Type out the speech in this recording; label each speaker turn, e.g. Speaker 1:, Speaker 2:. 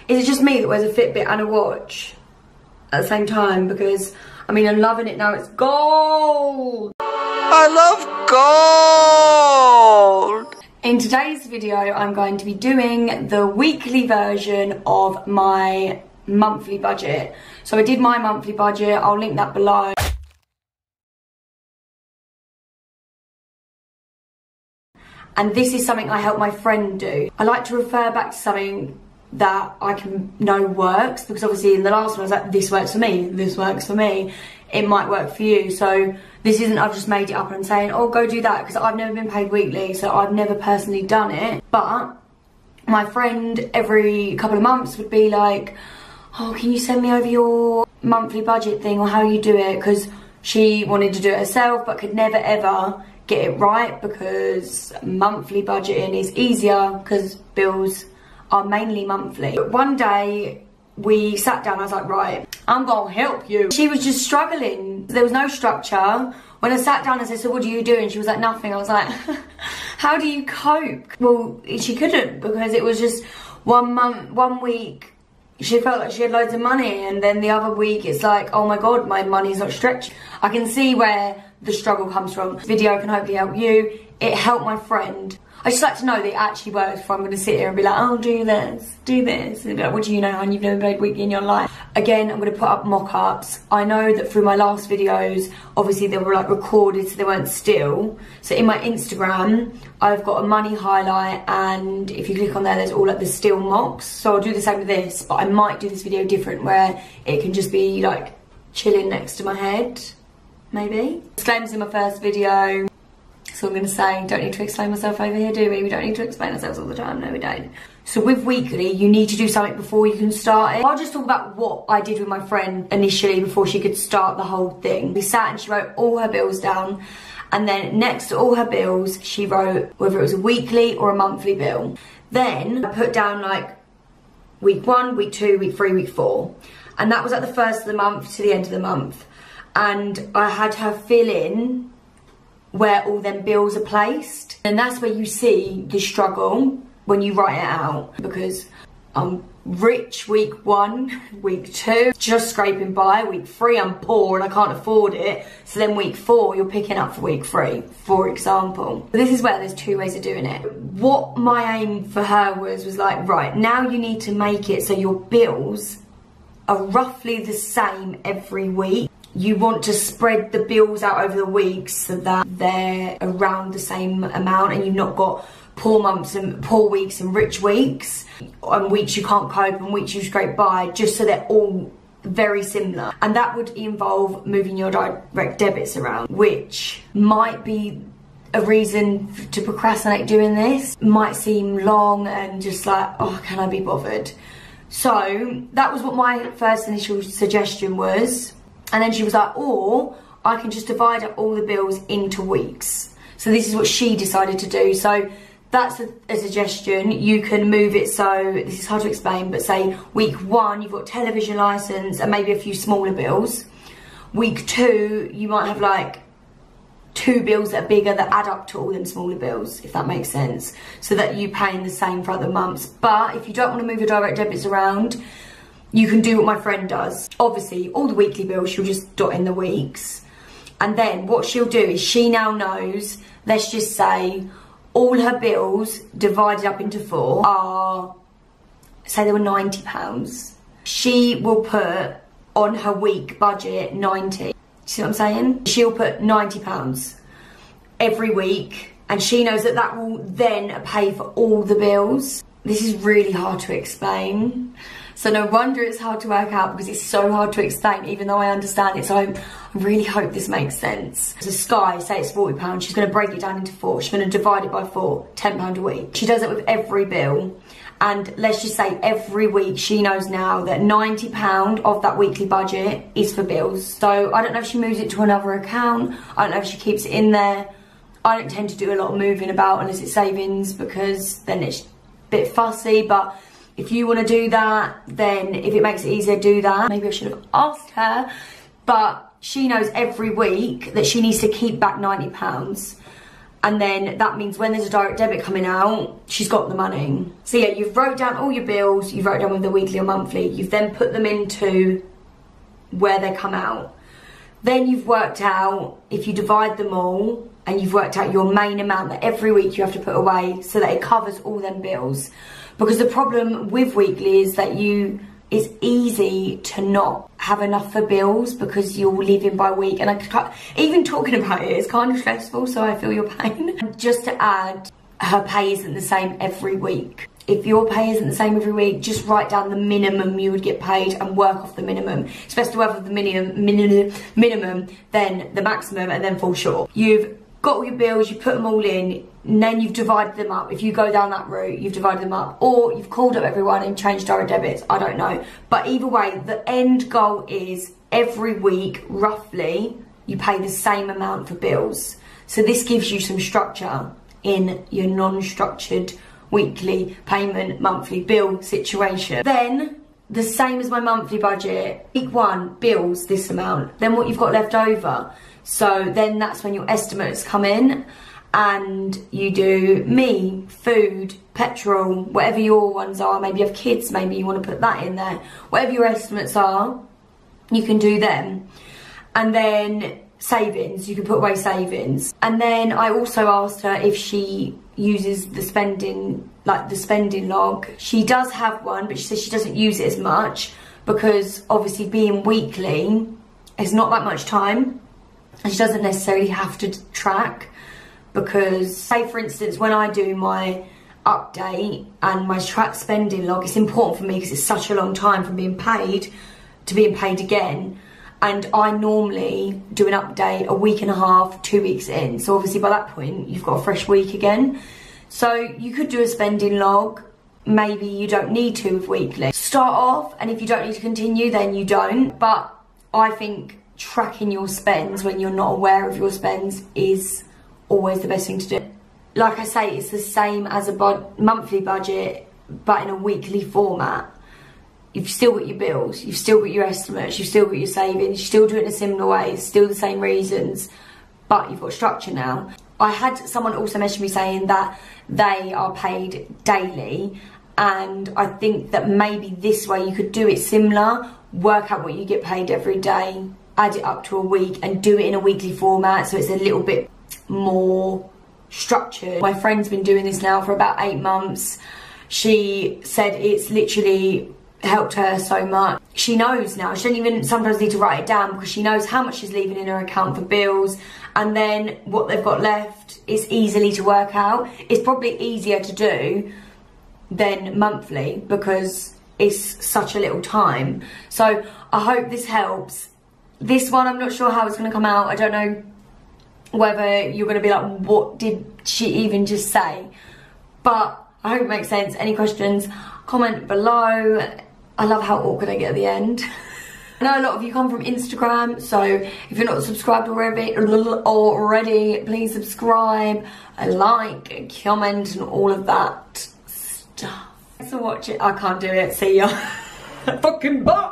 Speaker 1: Is it just me that wears a Fitbit and a watch at the same time? Because, I mean, I'm loving it now. It's gold.
Speaker 2: I love gold.
Speaker 1: In today's video, I'm going to be doing the weekly version of my monthly budget. So I did my monthly budget. I'll link that below. And this is something I helped my friend do. I like to refer back to something that I can know works, because obviously in the last one I was like, this works for me, this works for me. It might work for you. So this isn't, I've just made it up and I'm saying, oh, go do that, because I've never been paid weekly, so I've never personally done it. But my friend every couple of months would be like, oh, can you send me over your monthly budget thing or how you do it? Because she wanted to do it herself but could never ever get it right, because monthly budgeting is easier because bills are mainly monthly. But one day we sat down, I was like, right, I'm gonna help you. She was just struggling. There was no structure. When I sat down and said, so what do you do? And she was like, nothing. I was like, how do you cope? Well, she couldn't, because it was just 1 month, 1 week, she felt like she had loads of money, and then the other week it's like, oh my god, my money's not stretched. I can see where the struggle comes from. This video can hopefully help you. It helped my friend. I just like to know that it actually works before I'm going to sit here and be like, oh, do this, do this. And be like, what do you know, hon? You've never paid weekly in your life. Again, I'm going to put up mock-ups. I know that through my last videos, obviously they were like recorded, so they weren't still. So in my Instagram, I've got a money highlight, and if you click on there, there's all like the still mocks. So I'll do the same with this, but I might do this video different, where it can just be like chilling next to my head, maybe. Disclaimers in my first video. So I'm going to say, don't need to explain myself over here, do we? We don't need to explain ourselves all the time. No, we don't. So with weekly, you need to do something before you can start it. I'll just talk about what I did with my friend initially before she could start the whole thing. We sat and she wrote all her bills down. And then next to all her bills, she wrote whether it was a weekly or a monthly bill. Then I put down like week 1, week 2, week 3, week 4. And that was at the first of the month to the end of the month. And I had her fill in where all them bills are placed, and that's where you see the struggle when you write it out, because I'm rich week 1, week 2 just scraping by, week 3 I'm poor and I can't afford it, so then week 4 you're picking up for week 3, for example. This is where there's 2 ways of doing it. What my aim for her was like, right, now you need to make it so your bills are roughly the same every week. You want to spread the bills out over the weeks so that they're around the same amount, and you've not got poor months and poor weeks and rich weeks, and weeks you can't cope and weeks you scrape by, just so they're all very similar. And that would involve moving your direct debits around, which might be a reason to procrastinate doing this. Might seem long and just like, oh, can I be bothered? So that was what my first initial suggestion was. And then she was like, or I can just divide up all the bills into weeks. So this is what she decided to do. So that's a suggestion. You can move it so, this is hard to explain, but say week 1, you've got television license and maybe a few smaller bills. Week 2, you might have like 2 bills that are bigger that add up to all them smaller bills, if that makes sense. So that you paying the same for other months. But if you don't want to move your direct debits around, you can do what my friend does. Obviously, all the weekly bills, she'll just dot in the weeks. And then what she'll do is she now knows, let's just say, all her bills divided up into 4 are, say they were £90. She will put on her week budget 90. See what I'm saying? She'll put £90 every week, and she knows that that will then pay for all the bills. This is really hard to explain. So no wonder it's hard to work out, because it's so hard to explain, even though I understand it. So I really hope this makes sense. So Sky, say it's £40, she's going to break it down into 4. She's going to divide it by 4, £10 a week. She does it with every bill. And let's just say every week she knows now that £90 of that weekly budget is for bills. So I don't know if she moves it to another account. I don't know if she keeps it in there. I don't tend to do a lot of moving about unless it's savings, because then it's a bit fussy. But if you want to do that, then if it makes it easier, do that. Maybe I should have asked her, but she knows every week that she needs to keep back £90. And then that means when there's a direct debit coming out, she's got the money. So yeah, you've wrote down all your bills, you've wrote down whether they're weekly or monthly, you've then put them into where they come out. Then you've worked out, if you divide them all, and you've worked out your main amount that every week you have to put away so that it covers all them bills. Because the problem with weekly is that it's easy to not have enough for bills because you're living by week, and even talking about it is kind of stressful, so I feel your pain. Just to add, her pay isn't the same every week. If your pay isn't the same every week, just write down the minimum you would get paid and work off the minimum. It's best to work off the minimum, then the maximum, and then fall short. You've got all your bills, you put them all in, and then you've divided them up. If you go down that route, you've divided them up, or you've called up everyone and changed direct debits, I don't know. But either way, the end goal is every week, roughly, you pay the same amount for bills. So this gives you some structure in your non-structured weekly payment, monthly bill situation. Then, the same as my monthly budget, week 1, bills, this amount, then what you've got left over. So then that's when your estimates come in, and you do food, petrol, whatever your ones are. Maybe you have kids, maybe you want to put that in there. Whatever your estimates are, you can do them. And then savings, you can put away savings. And then I also asked her if she uses the spending log. She does have one, but she says she doesn't use it as much because obviously being weekly, it's not that much time. And she doesn't necessarily have to track, because say for instance when I do my update and my track spending log, it's important for me because it's such a long time from being paid to being paid again, and I normally do an update a week and a half, 2 weeks in, so obviously by that point you've got a fresh week again. So you could do a spending log, maybe you don't need to with weekly. Start off, and if you don't need to continue then you don't, but I think tracking your spends when you're not aware of your spends is always the best thing to do. Like I say, it's the same as a monthly budget, but in a weekly format. You've still got your bills, you've still got your estimates, you've still got your savings, you still do it in a similar way, still the same reasons, but you've got structure now. I had someone also message me saying that they are paid daily, and I think that maybe this way you could do it similar, work out what you get paid every day, add it up to a week and do it in a weekly format so it's a little bit more structured. My friend's been doing this now for about 8 months. She said it's literally helped her so much. She knows now, she doesn't even sometimes need to write it down because she knows how much she's leaving in her account for bills, and then what they've got left is easily to work out. It's probably easier to do than monthly because it's such a little time. So I hope this helps. This one, I'm not sure how it's going to come out. I don't know whether you're going to be like, what did she even just say? But I hope it makes sense. Any questions, comment below. I love how awkward I get at the end. I know a lot of you come from Instagram, so if you're not subscribed already, please subscribe, like, comment, and all of that stuff. Thanks for watching. I can't do it. See ya. Fucking bye.